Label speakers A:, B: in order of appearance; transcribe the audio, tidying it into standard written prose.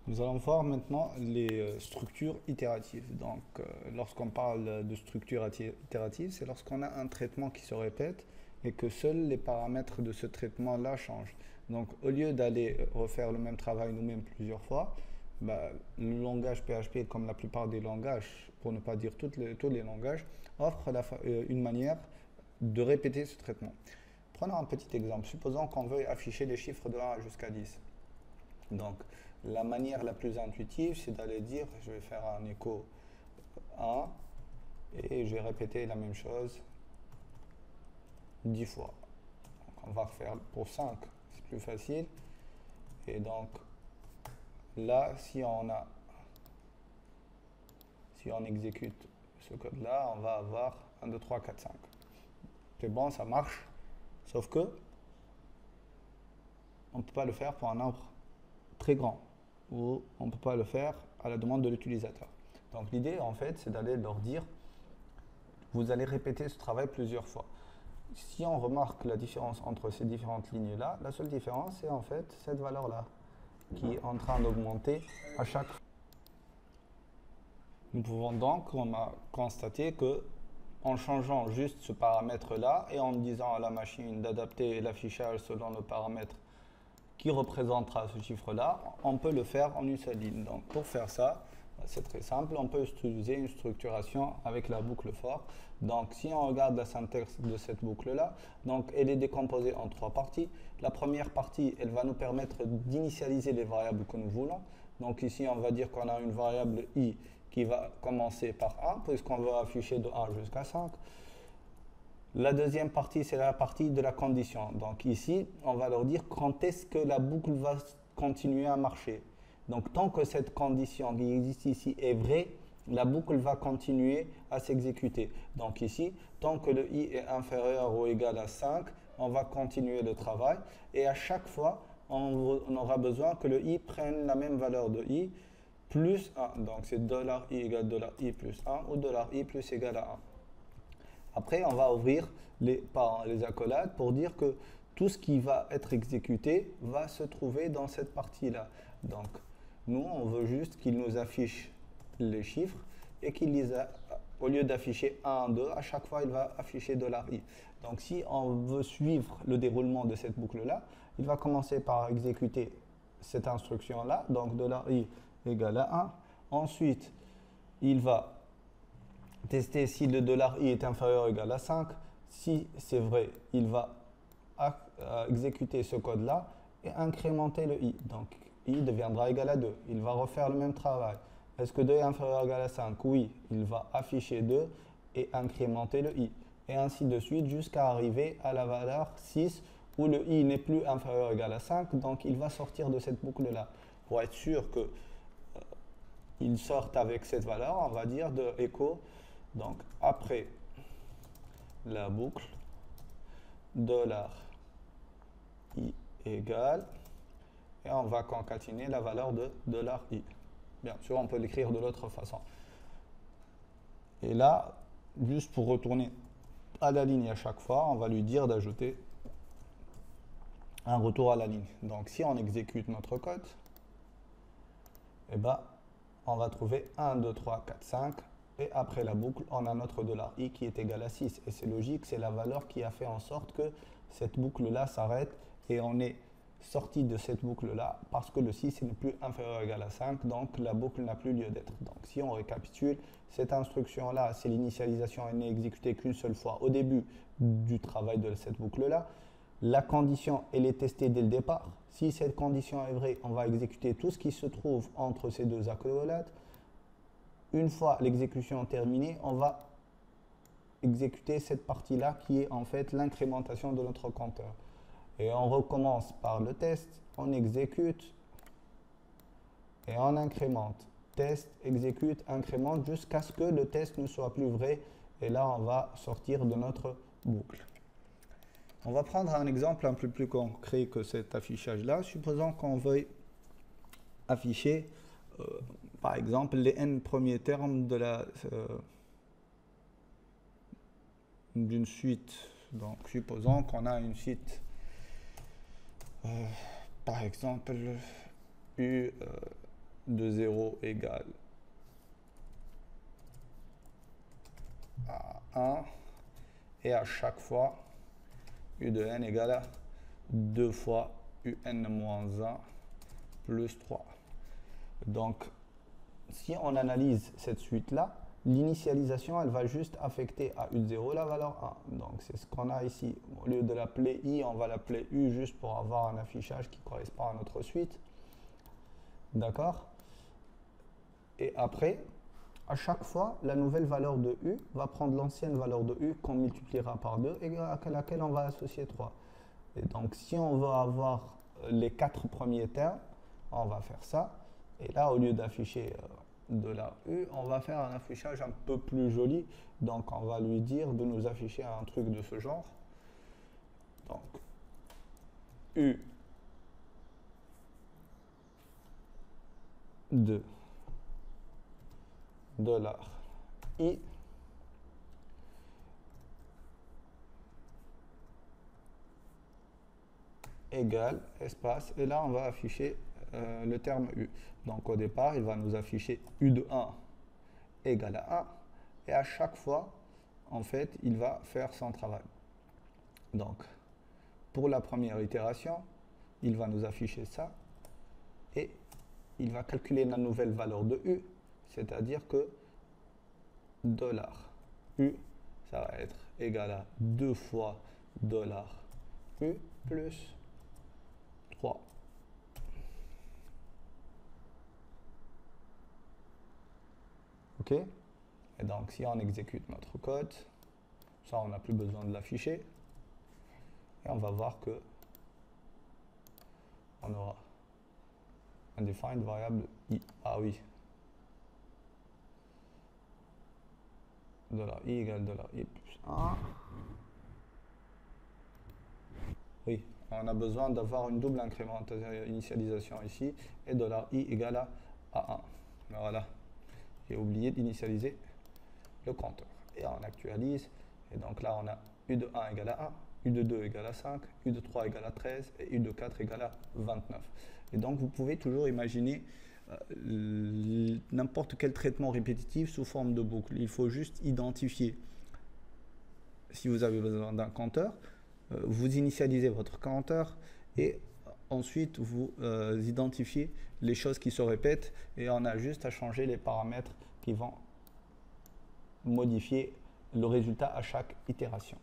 A: Nous allons voir maintenant les structures itératives. Donc, lorsqu'on parle de structure itérative, c'est lorsqu'on a un traitement qui se répète et que seuls les paramètres de ce traitement-là changent. Donc, au lieu d'aller refaire le même travail nous-mêmes plusieurs fois, bah, le langage PHP, comme la plupart des langages, pour ne pas dire tous les langages, offre une manière de répéter ce traitement. Prenons un petit exemple. Supposons qu'on veuille afficher les chiffres de 1 jusqu'à 10. Donc, la manière la plus intuitive, c'est d'aller dire, je vais faire un écho 1 et je vais répéter la même chose 10 fois. Donc, on va faire pour 5, c'est plus facile. Et donc, là, si on exécute ce code-là, on va avoir 1, 2, 3, 4, 5. C'est bon, ça marche. Sauf que, on ne peut pas le faire pour un nombre très grand, ou on ne peut pas le faire à la demande de l'utilisateur. Donc l'idée, en fait, c'est d'aller leur dire, vous allez répéter ce travail plusieurs fois. Si on remarque la différence entre ces différentes lignes-là, la seule différence, c'est en fait cette valeur-là, qui est en train d'augmenter à chaque fois. Nous pouvons donc constater que en changeant juste ce paramètre-là et en disant à la machine d'adapter l'affichage selon le paramètre qui représentera ce chiffre-là, on peut le faire en une seule ligne. Donc pour faire ça, c'est très simple, on peut utiliser une structuration avec la boucle for. Donc si on regarde la syntaxe de cette boucle-là, donc elle est décomposée en 3 parties. La première partie, elle va nous permettre d'initialiser les variables que nous voulons. Donc ici, on va dire qu'on a une variable i qui va commencer par 1, puisqu'on veut afficher de 1 jusqu'à 5. La deuxième partie, c'est la partie de la condition. Donc ici, on va leur dire quand est-ce que la boucle va continuer à marcher. Donc tant que cette condition qui existe ici est vraie, la boucle va continuer à s'exécuter. Donc ici, tant que le i est inférieur ou égal à 5, on va continuer le travail. Et à chaque fois, on aura besoin que le i prenne la même valeur de i plus 1. Donc c'est $i égale $i plus 1 ou $i plus égal à 1. Après, on va ouvrir les accolades pour dire que tout ce qui va être exécuté va se trouver dans cette partie-là. Donc, nous, on veut juste qu'il nous affiche les chiffres et au lieu d'afficher 1, 2, à chaque fois, il va afficher $i. Donc, si on veut suivre le déroulement de cette boucle-là, il va commencer par exécuter cette instruction-là, donc $i égale à 1. Ensuite, il va tester si le $i est inférieur ou égal à 5. Si c'est vrai, il va exécuter ce code-là et incrémenter le i. Donc, i deviendra égal à 2. Il va refaire le même travail. Est-ce que 2 est inférieur ou égal à 5? Oui, il va afficher 2 et incrémenter le i. Et ainsi de suite jusqu'à arriver à la valeur 6 où le i n'est plus inférieur ou égal à 5. Donc, il va sortir de cette boucle-là. Pour être sûr qu'il sorte avec cette valeur, on va dire de echo. Donc, après la boucle, $i égale, et on va concaténer la valeur de $i. Bien sûr, on peut l'écrire de l'autre façon. Et là, juste pour retourner à la ligne à chaque fois, on va lui dire d'ajouter un retour à la ligne. Donc, si on exécute notre code, eh ben, on va trouver 1, 2, 3, 4, 5. Et après la boucle, on a notre $i qui est égal à 6. Et c'est logique, c'est la valeur qui a fait en sorte que cette boucle-là s'arrête et on est sorti de cette boucle-là parce que le 6 n'est plus inférieur ou égal à 5, donc la boucle n'a plus lieu d'être. Donc si on récapitule, cette instruction-là, c'est l'initialisation, elle n'est exécutée qu'une seule fois au début du travail de cette boucle-là. La condition, elle est testée dès le départ. Si cette condition est vraie, on va exécuter tout ce qui se trouve entre ces deux accolades. Une fois l'exécution terminée, on va exécuter cette partie-là qui est en fait l'incrémentation de notre compteur. Et on recommence par le test, on exécute et on incrémente. Test, exécute, incrémente jusqu'à ce que le test ne soit plus vrai. Et là, on va sortir de notre boucle. On va prendre un exemple un peu plus concret que cet affichage-là. Supposons qu'on veuille afficher par exemple, les n premiers termes d'une suite. Donc, supposons qu'on a une suite, par exemple, U de 0 égale à 1 et à chaque fois u de n égale à 2 fois un plus 3. Donc, si on analyse cette suite-là, l'initialisation, elle va juste affecter à u de 0 la valeur 1. Donc, c'est ce qu'on a ici. Au lieu de l'appeler i, on va l'appeler u juste pour avoir un affichage qui correspond à notre suite. D'accord? Et après, à chaque fois, la nouvelle valeur de u va prendre l'ancienne valeur de u qu'on multipliera par 2 et à laquelle on va associer 3. Et donc, si on veut avoir les 4 premiers termes, on va faire ça. Et là, au lieu d'afficher de la u, on va faire un affichage un peu plus joli. Donc, on va lui dire de nous afficher un truc de ce genre. Donc, u de $i égale espace, et là on va afficher le terme u. Donc au départ, il va nous afficher u de 1 égale à 1, et à chaque fois, en fait, il va faire son travail. Donc, pour la première itération, il va nous afficher ça, et il va calculer la nouvelle valeur de u, c'est-à-dire que $u, ça va être égal à 2 fois $u plus 3. OK? Et donc, si on exécute notre code, ça, on n'a plus besoin de l'afficher. Et on va voir que on aura un defined variable i. Ah oui. $i égale $i plus 1. Oui, on a besoin d'avoir une double initialisation ici, et $i égale à 1. Voilà, j'ai oublié d'initialiser le compteur. Et on actualise, et donc là on a u de 1 égale à 1, u de 2 égale à 5, u de 3 égale à 13, et u de 4 égale à 29. Et donc vous pouvez toujours imaginer n'importe quel traitement répétitif sous forme de boucle. Il faut juste identifier, si vous avez besoin d'un compteur, vous initialisez votre compteur et ensuite vous identifiez les choses qui se répètent, et on a juste à changer les paramètres qui vont modifier le résultat à chaque itération.